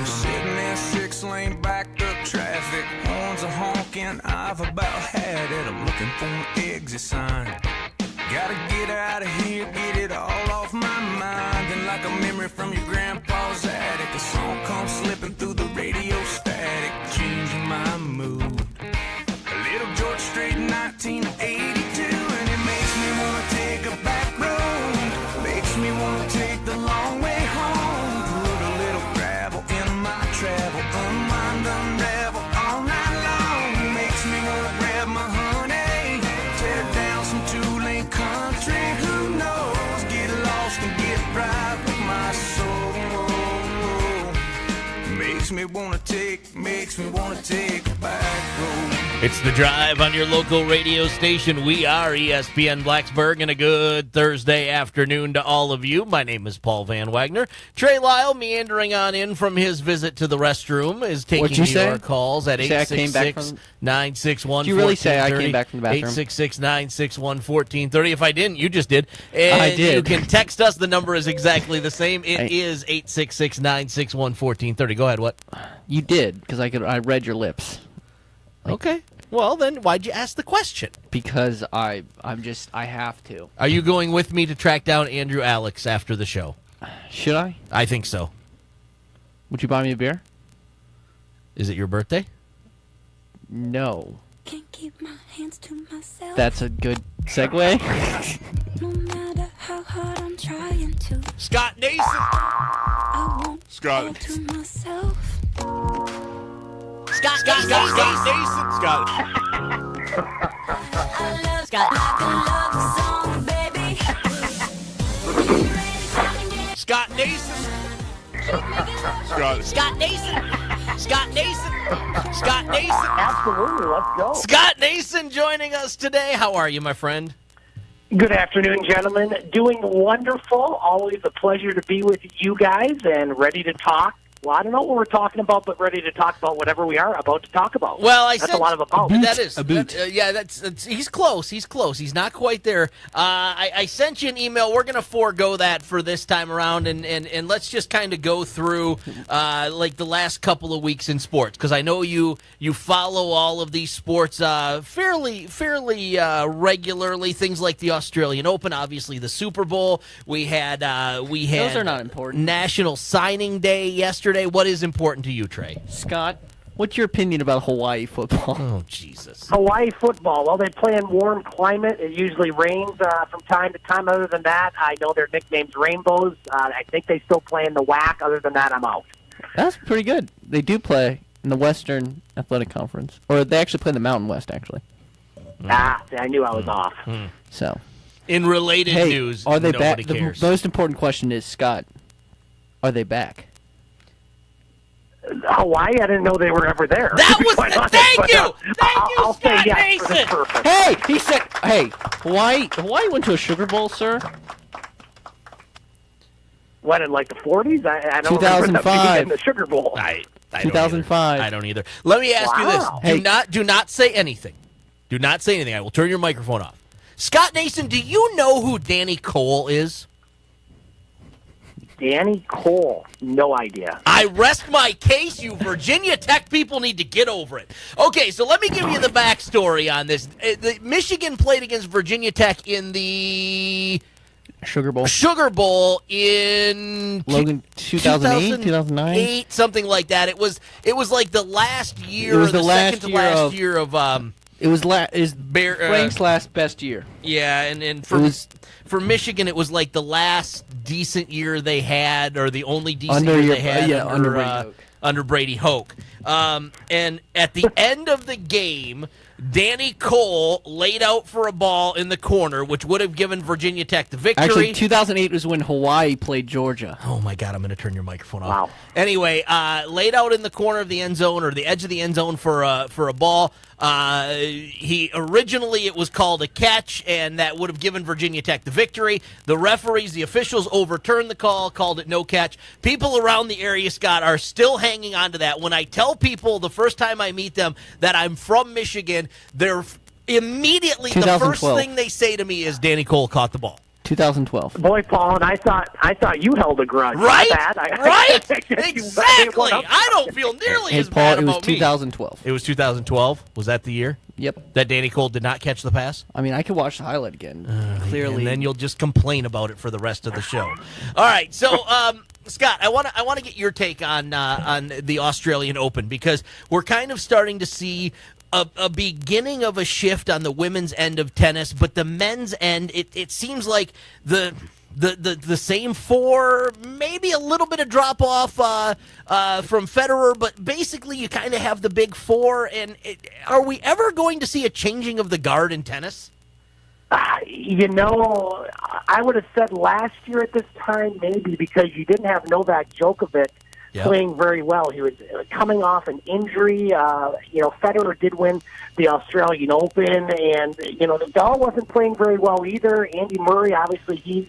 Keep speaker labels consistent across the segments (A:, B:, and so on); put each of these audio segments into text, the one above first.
A: Sitting in 6-lane backed up traffic, horns are honking, I've about had it. I'm looking for an exit sign. Gotta get out of here, get it all off my mind. And like a memory from your grandpa's attic, a song comes slipping through the radio static, changing my mood. A little George Strait, 1982, and it makes me wanna take a back road. Makes me wanna take the long way home. Put a little gravel in my travel, unwind, unravel all night long. Makes me wanna grab my honey, tear down some two-lane country. Who knows? Get lost and get right with my soul. Makes me wanna take a back road.
B: It's The Drive on your local radio station. We are ESPN Blacksburg, and a good Thursday afternoon to all of you. My name is Paul Van Wagner. Trey Lyle, meandering on in from his visit to the restroom, is taking your calls at 866-961-1430.
C: Did you really say I came back from the bathroom?
B: 866-961-1430. If I didn't, you just did. And
C: I did.
B: You can text us. The number is exactly the same. It is 866-961-1430. Go ahead, what?
C: You did, because I read your lips.
B: Okay. Well, then why'd you ask the question?
C: Because I have to.
B: Are you going with me to track down Andrew Alex after the show?
C: Should I?
B: I think so.
C: Would you buy me a beer?
B: Is it your birthday?
C: No.
D: Can't keep my hands to myself.
C: That's a good segue.
D: No matter how hard I'm trying to,
B: Scott Nason.
D: I won't
E: Scott.
D: hold to myself.
B: Scott.
D: I love
B: Scott.
D: like a love song, baby.
B: Scott Nason. Scott Nason.
F: Absolutely, let's go.
B: Scott Nason joining us today. How are you, my friend?
F: Good afternoon, gentlemen. Doing wonderful. Always a pleasure to be with you guys and ready to talk. Well, I don't know what we're talking about, but ready to talk about whatever we are about to talk about.
B: Well,
F: that's a lot of about.
B: That is
C: a boot.
B: That's he's close. He's not quite there. I sent you an email. We're gonna forego that for this time around, and let's just kind of go through like the last couple of weeks in sports, because I know you follow all of these sports fairly regularly. Things like the Australian Open, obviously the Super Bowl. We had
C: Those are not important.
B: National Signing Day yesterday. What is important to you, Trey?
C: Scott, what's your opinion about Hawaii football?
B: Oh, Jesus.
F: Hawaii football. Well, they play in warm climate. It usually rains from time to time. Other than that, I know their nickname's Rainbows. I think they still play in the WAC. Other than that, I'm out.
C: That's pretty good. They do play in the Western Athletic Conference. Or they actually play in the Mountain West, actually.
F: I knew I was off.
C: So,
B: In related news,
C: are they back?
B: nobody cares.
C: The most important question is, Scott, are they back?
F: Hawaii, I didn't know they were ever there.
B: That was thank you,
F: I'll
B: Scott
F: say yes for this
B: Nason.
F: purpose.
C: Hey, he said, Hawaii went to a Sugar Bowl, sir.
F: What, in like the 40s? I don't
C: 2005.
F: remember them being in the Sugar Bowl.
B: I
C: 2005.
B: I don't either. Let me ask you this.
F: Wow.
B: Do not say anything. Do not say anything. I will turn your microphone off. Scott Nason, do you know who Danny Cole is?
F: Danny Cole, no idea.
B: I rest my case. You Virginia Tech people need to get over it. Okay, so let me give you the backstory on this. Michigan played against Virginia Tech in the
C: Sugar Bowl.
B: Sugar Bowl in
C: Logan, 2008, 2009?
B: something like that. It was like the last year,
C: It was
B: the
C: the last
B: second to
C: year
B: last
C: of-
B: year of
C: It was Frank's last best year.
B: yeah, and for Michigan, it was like the last decent year they had, or the only decent year they had under Brady Hoke. And at the end of the game, Danny Cole laid out for a ball in the corner, which would have given Virginia Tech the victory.
C: Actually, 2008 was when Hawaii played Georgia.
B: Oh, my God, I'm going to turn your microphone off.
F: Wow.
B: Anyway, laid out in the corner of the end zone, or the edge of the end zone for a ball. Originally it was called a catch, and that would have given Virginia Tech the victory. The referees, the officials overturned the call, called it no catch. People around the area, Scott, are still hanging on to that. When I tell people the first time I meet them that I'm from Michigan, they're immediately, the first
C: 2012.
B: thing they say to me is Danny Cole caught the ball.
C: 2012.
F: Boy, Paul, and I thought you held a grudge.
B: Right?
F: My bad.
B: Right?
F: You
B: Exactly.
F: went up.
B: I don't feel nearly
C: Hey,
B: as
C: Paul,
B: bad
C: it was
B: about me.
C: 2012.
B: It was 2012. Was that the year
C: Yep.
B: that Danny Cole did not catch the pass?
C: I mean, I could watch the highlight again. Clearly.
B: And then you'll just complain about it for the rest of the show. All right, so Scott, I want to get your take on the Australian Open, because we're kind of starting to see a beginning of a shift on the women's end of tennis, but the men's end, it seems like the same four, maybe a little bit of drop off from Federer, but basically you kind of have the big four. And are we ever going to see a changing of the guard in tennis?
F: I would have said last year at this time maybe, because you didn't have Novak Djokovic playing very well. He was coming off an injury. Federer did win the Australian Open, and Nadal wasn't playing very well either. Andy Murray, obviously, he's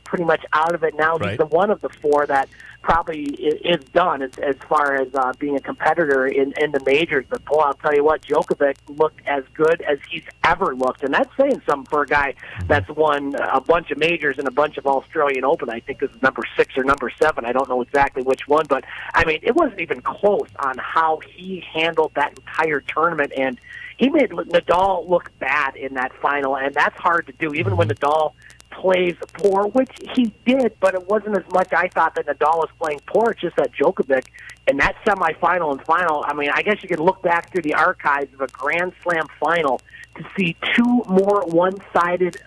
F: pretty much out of it now.
B: Right.
F: He's the one of the four that probably is done as far as being a competitor in the majors. But, Paul, I'll tell you what, Djokovic looked as good as he's ever looked. And that's saying something for a guy that's won a bunch of majors and a bunch of Australian Open. I think this is number 6 or number 7. I don't know exactly which one. But, I mean, it wasn't even close on how he handled that entire tournament. And he made Nadal look bad in that final. And that's hard to do, even when Nadal plays poor, which he did, but it wasn't as much. I thought that Nadal was playing poor. It's just that Djokovic in that semifinal and final, I mean, I guess you could look back through the archives of a Grand Slam final to see 2 more one-sided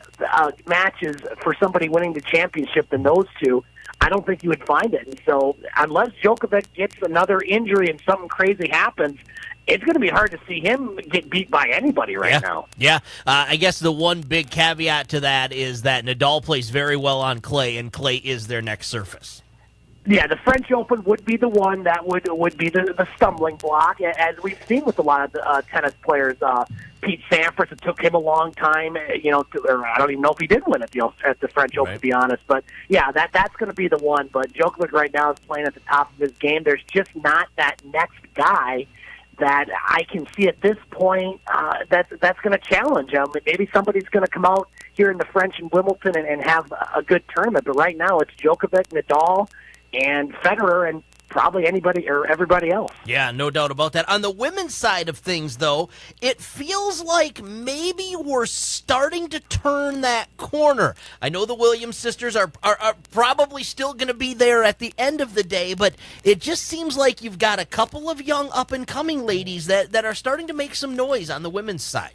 F: matches for somebody winning the championship than those two. I don't think you would find it. And so unless Djokovic gets another injury and something crazy happens, it's going to be hard to see him get beat by anybody right now.
B: Yeah. I guess the one big caveat to that is that Nadal plays very well on clay, and clay is their next surface.
F: Yeah, the French Open would be the one that would be the stumbling block, as we've seen with a lot of tennis players. Pete Sampras, it took him a long time, or I don't even know if he did win at the French Open, to be honest. But, yeah, that's going to be the one. But Djokovic right now is playing at the top of his game. There's just not that next guy that I can see at this point that's going to challenge him. Maybe somebody's going to come out here in the French and Wimbledon and have a good tournament. But right now it's Djokovic, Nadal, and Federer, and probably anybody or everybody else.
B: Yeah, no doubt about that. On the women's side of things, though, it feels like maybe we're starting to turn that corner. I know the Williams sisters are probably still going to be there at the end of the day, but it just seems like you've got a couple of young up-and-coming ladies that are starting to make some noise on the women's side.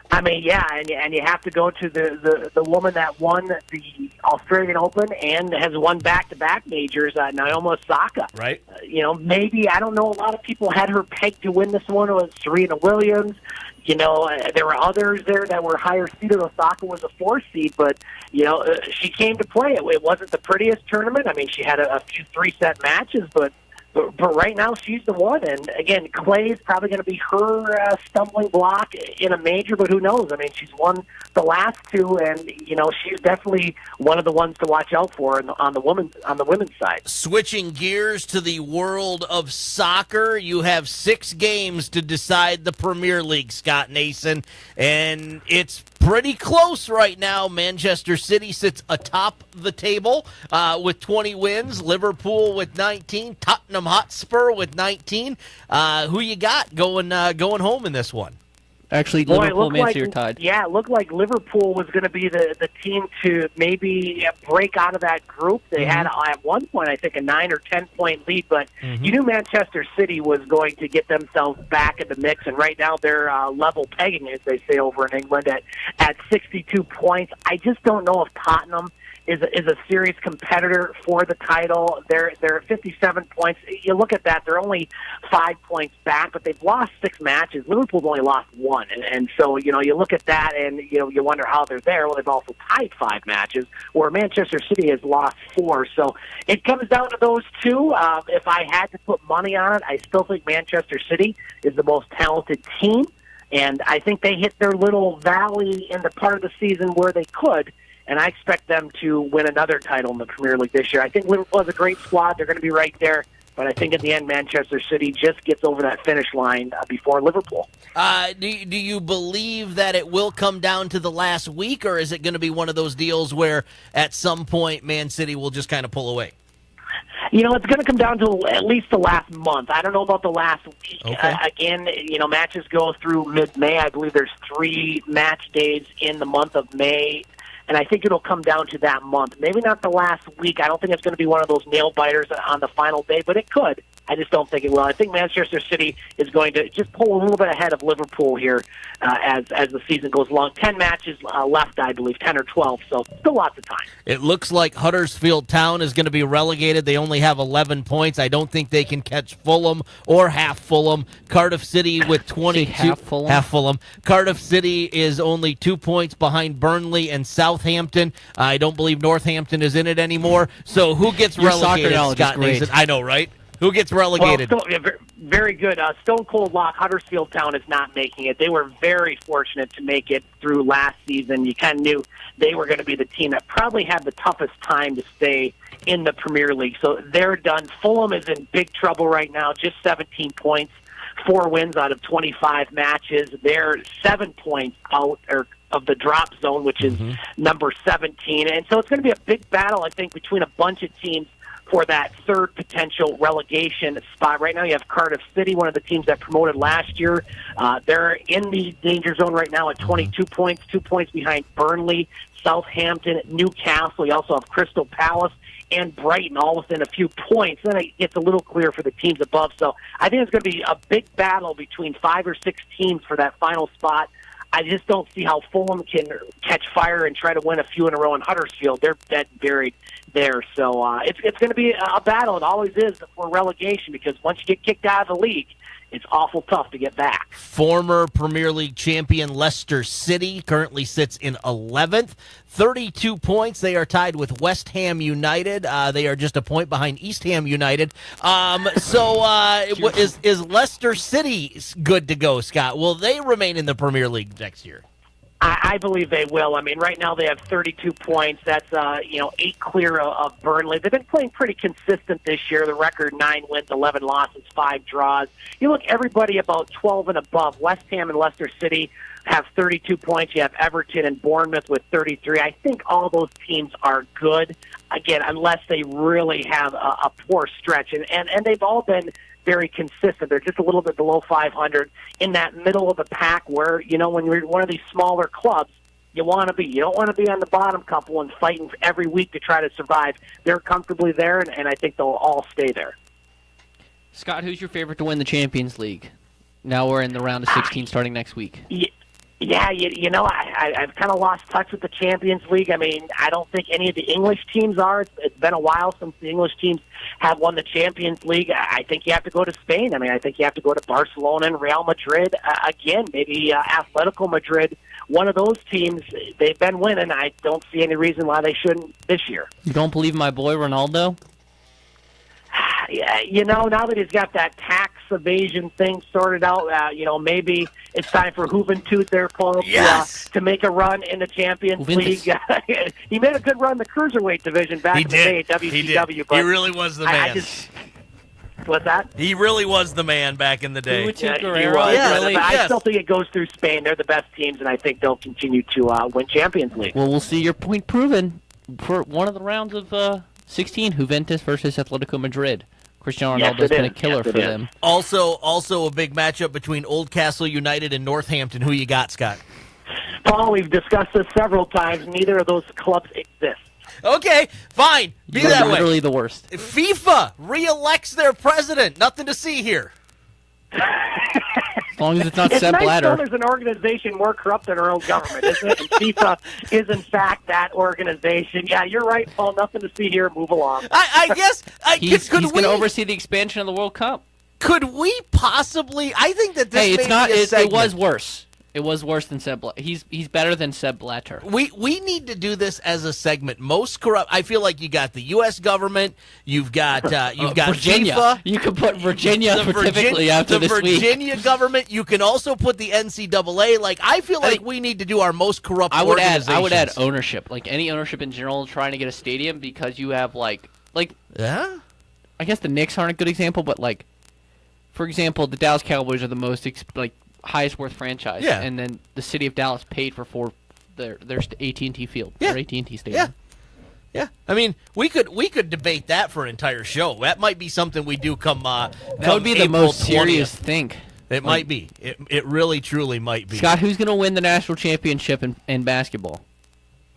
F: I mean, yeah, and you have to go to the woman that won the Australian Open and has won back-to-back majors, Naomi Osaka.
B: Right.
F: Maybe, I don't know, a lot of people had her pegged to win this one. It was Serena Williams. There were others there that were higher seeded. Osaka was a 4 seed, but, she came to play. It wasn't the prettiest tournament. I mean, she had a few 3-set matches, but right now she's the one. And again, clay is probably going to be her stumbling block in a major, but who knows? I mean, she's won the last 2, and she's definitely one of the ones to watch out for on the women's side.
B: Switching gears to the world of soccer, you have 6 games to decide the Premier League, Scott Nason, and it's pretty close right now. Manchester City sits atop the table with 20 wins. Liverpool with 19. Tottenham Hotspur with 19. Who you got going home in this one?
C: Actually, Liverpool, Man City are tied.
F: Yeah, it looked like Liverpool was going to be the team to maybe break out of that group. They had, at one point, I think, a 9 or 10-point lead, but you knew Manchester City was going to get themselves back in the mix, and right now they're level pegging, as they say over in England, at 62 points. I just don't know if Tottenham is a serious competitor for the title. They're at 57 points. You look at that, they're only 5 points back, but they've lost 6 matches. Liverpool's only lost 1. And so, you look at that and, you wonder how they're there. Well, they've also tied 5 matches, where Manchester City has lost 4. So it comes down to those 2. If I had to put money on it, I still think Manchester City is the most talented team. And I think they hit their little valley in the part of the season where they could. And I expect them to win another title in the Premier League this year. I think Liverpool has a great squad. They're going to be right there But I think in the end, Manchester City just gets over that finish line before Liverpool.
B: Do you believe that it will come down to the last week, or is it going to be one of those deals where at some point Man City will just kind of pull away?
F: You know, it's going to come down to at least the last month. I don't know about the last week.
B: Okay.
F: Again, you know, matches go through mid-May. I believe there's 3 match days in the month of May, and I think it'll come down to that month. Maybe not the last week. I don't think it's going to be one of those nail-biters on the final day, but it could. I just don't think it will. I think Manchester City is going to just pull a little bit ahead of Liverpool here as the season goes along. 10 matches left, I believe, 10 or 12, so still lots of time.
B: It looks like Huddersfield Town is going to be relegated. They only have 11 points. I don't think they can catch Fulham or half Fulham. Cardiff City with 22.
C: Half Fulham?
B: Half Fulham. Cardiff City is only 2 points behind Burnley and Southampton. I don't believe Northampton is in it anymore. So who gets
C: Your soccer
B: relegated,
C: knowledge is
B: Scott
C: great.
B: Nason? I know, right? Who gets relegated?
F: Well, very good. Stone Cold Lock, Huddersfield Town is not making it. They were very fortunate to make it through last season. You kind of knew they were going to be the team that probably had the toughest time to stay in the Premier League. So they're done. Fulham is in big trouble right now, just 17 points, 4 wins out of 25 matches. They're 7 points out of the drop zone, which is number 17. And so it's going to be a big battle, I think, between a bunch of teams for that third potential relegation spot. Right now you have Cardiff City, one of the teams that promoted last year. They're in the danger zone right now at 22 points, 2 points behind Burnley, Southampton, Newcastle. You also have Crystal Palace and Brighton all within a few points. Then it gets a little clear for the teams above. So I think it's going to be a big battle between 5 or 6 teams for that final spot. I just don't see how Fulham can catch fire and try to win a few in a row in Huddersfield. They're dead buried there. So it's going to be a battle. It always is for relegation, because once you get kicked out of the league, it's awful tough to get back.
B: Former Premier League champion Leicester City currently sits in 11th, 32 points. They are tied with West Ham United. They are just a point behind East Ham United. Is Leicester City good to go, Scott? Will they remain in the Premier League next year?
F: I believe they will. I mean, right now they have 32 points. That's 8 clear of Burnley. They've been playing pretty consistent this year. The record 9 wins, 11 losses, 5 draws. You look, everybody about 12 and above. West Ham and Leicester City have 32 points. You have Everton and Bournemouth with 33. I think all those teams are good, again, unless they really have a poor stretch. And they've all been very consistent. They're just a little bit below 500 in that middle of the pack where, you know, when you're one of these smaller clubs, you want to be. You don't want to be on the bottom couple and fighting every week to try to survive. They're comfortably there, and I think they'll all stay there.
C: Scott, who's your favorite to win the Champions League? Now we're in the round of 16 starting next week.
F: Yeah, I've kind of lost touch with the Champions League. I mean, I don't think any of the English teams are. It's been a while since the English teams have won the Champions League. I think you have to go to Spain. I mean, I think you have to go to Barcelona and Real Madrid. Again, maybe Atletico Madrid. One of those teams, they've been winning. I don't see any reason why they shouldn't this year.
C: You don't believe my boy Ronaldo?
F: Yeah, now that he's got that tax evasion thing sorted out, maybe it's time for Juventud, their club, to make a run in the Champions League. He made a good run in the cruiserweight division back in the day at WCW.
B: He did.
F: But
B: He really was the man.
F: What's that?
B: He really was the man back in the day.
F: He was, I still think it goes through Spain. They're the best teams, and I think they'll continue to win Champions League.
C: Well, we'll see your point proven for one of the rounds of 16, Juventus versus Atletico Madrid. Cristiano Ronaldo's been a killer for them.
B: Also a big matchup between Oldcastle United and Northampton. Who you got, Scott?
F: Paul, we've discussed this several times. Neither of those clubs exist.
B: Okay, fine. Be
C: You're
B: that way.
C: literally the worst.
B: FIFA re-elects their president. Nothing to see here.
C: As long as it's not
F: It's
C: Sepp
F: nice
C: Blatter.
F: there's an organization more corrupt than our own government, isn't it? And FIFA is, in fact, that organization. Yeah, you're right, Paul. Nothing to see here. Move along.
B: I guess
C: He's going to oversee the expansion of the World Cup.
B: Could we possibly? I think that this.
C: Hey, it's
B: may
C: not.
B: be a
C: It
B: segment.
C: was worse. It was worse than Sepp Blatter. He's better than Sepp Blatter.
B: We need to do this as a segment. Most corrupt. I feel like you got the U.S. government. You've got
C: Virginia.
B: FIFA.
C: You could put Virginia specifically after this week.
B: The Virginia government. You can also put the NCAA. Like I feel like we need to do our most corrupt.
C: I would
B: organizations.
C: add ownership, like any ownership in general, trying to get a stadium because you have like
B: yeah.
C: I guess the Knicks aren't a good example, but like, for example, the Dallas Cowboys are the most highest worth franchise.
B: Yeah.
C: And then the city of Dallas paid for their AT&T Field,
B: Yeah.
C: their AT&T Stadium.
B: Yeah. Yeah, I mean, we could debate that for an entire show. That might be something we do come. That
C: would be the
B: April
C: most
B: 20th.
C: serious thing.
B: It might be. It really, truly might be.
C: Scott, who's going to win the national championship in basketball?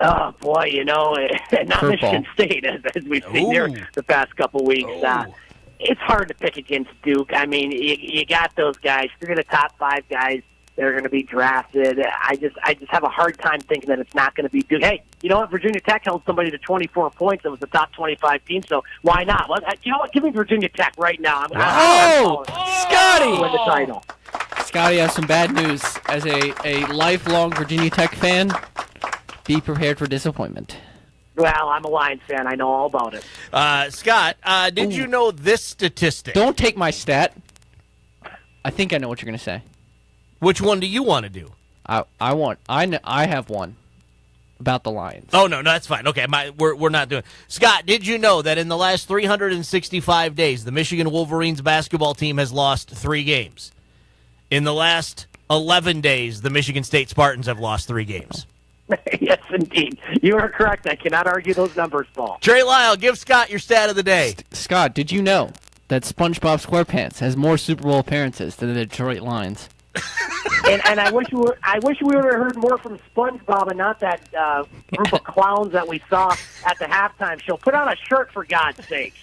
F: Oh, boy, not Michigan State, as we've seen here the past couple weeks. It's hard to pick against Duke. I mean, you got those guys, 3 of the top 5 guys that are going to be drafted. I just have a hard time thinking that it's not going to be Duke. Hey, you know what? Virginia Tech held somebody to 24 points. It was the top 25 team, so why not? Well, you know what? Give me Virginia Tech right now.
C: Scotty!
F: Win the title.
C: Scotty has some bad news. As a lifelong Virginia Tech fan, be prepared for disappointment.
F: Well, I'm a Lions fan. I know all about it.
B: Scott, did you know this statistic?
C: Don't take my stat. I think I know what you're going to say.
B: Which one do you want to do?
C: I have one about the Lions.
B: Oh, no, that's fine. Okay, we're not doing. Scott, did you know that in the last 365 days, the Michigan Wolverines basketball team has lost 3 games? In the last 11 days, the Michigan State Spartans have lost 3 games.
F: Yes, indeed. You are correct. I cannot argue those numbers, Paul.
B: Trey Lyle, give Scott your stat of the day.
C: Scott, did you know that SpongeBob SquarePants has more Super Bowl appearances than the Detroit Lions?
F: and I wish we would have heard more from SpongeBob and not that group of clowns that we saw at the halftime show. Put on a shirt, for God's sake.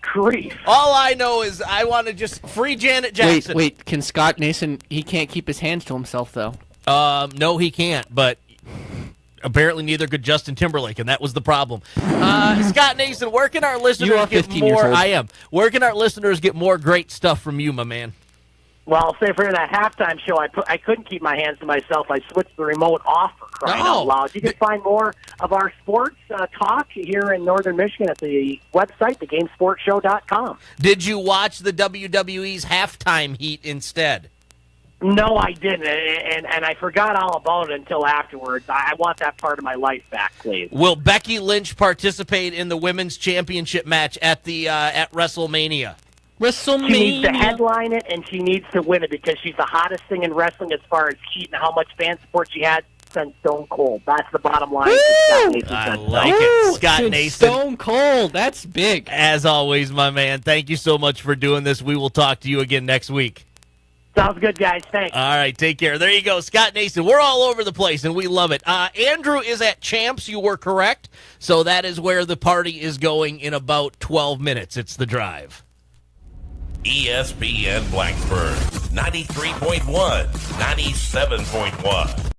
F: Grief.
B: All I know is I want to just free Janet Jackson.
C: Wait, can Scott Nason, he can't keep his hands to himself, though.
B: No, he can't, but apparently neither could Justin Timberlake, and that was the problem. Scott Nason, where can our listeners
C: You are
B: get
C: 15 years
B: more?
C: old.
B: I am. Where can our listeners get more great stuff from you, my man?
F: Well, I'll say for that halftime show, I couldn't keep my hands to myself. I switched the remote off, for crying out loud. You can find more of our sports talk here in Northern Michigan at the website, thegamesportshow.com.
B: Did you watch the WWE's halftime heat instead?
F: No, I didn't, and I forgot all about it until afterwards. I want that part of my life back, please.
B: Will Becky Lynch participate in the women's championship match at WrestleMania?
F: She needs to headline it, and she needs to win it because she's the hottest thing in wrestling as far as heat and how much fan support she had since Stone Cold. That's the bottom line.
B: I like it. Scott Nason.
C: Stone Cold. That's big.
B: As always, my man, thank you so much for doing this. We will talk to you again next week.
F: Sounds good, guys. Thanks.
B: All right, take care. There you go, Scott Nason. We're all over the place, and we love it. Andrew is at Champs. You were correct. So that is where the party is going in about 12 minutes. It's The Drive.
E: ESPN Blacksburg, 93.1, 97.1.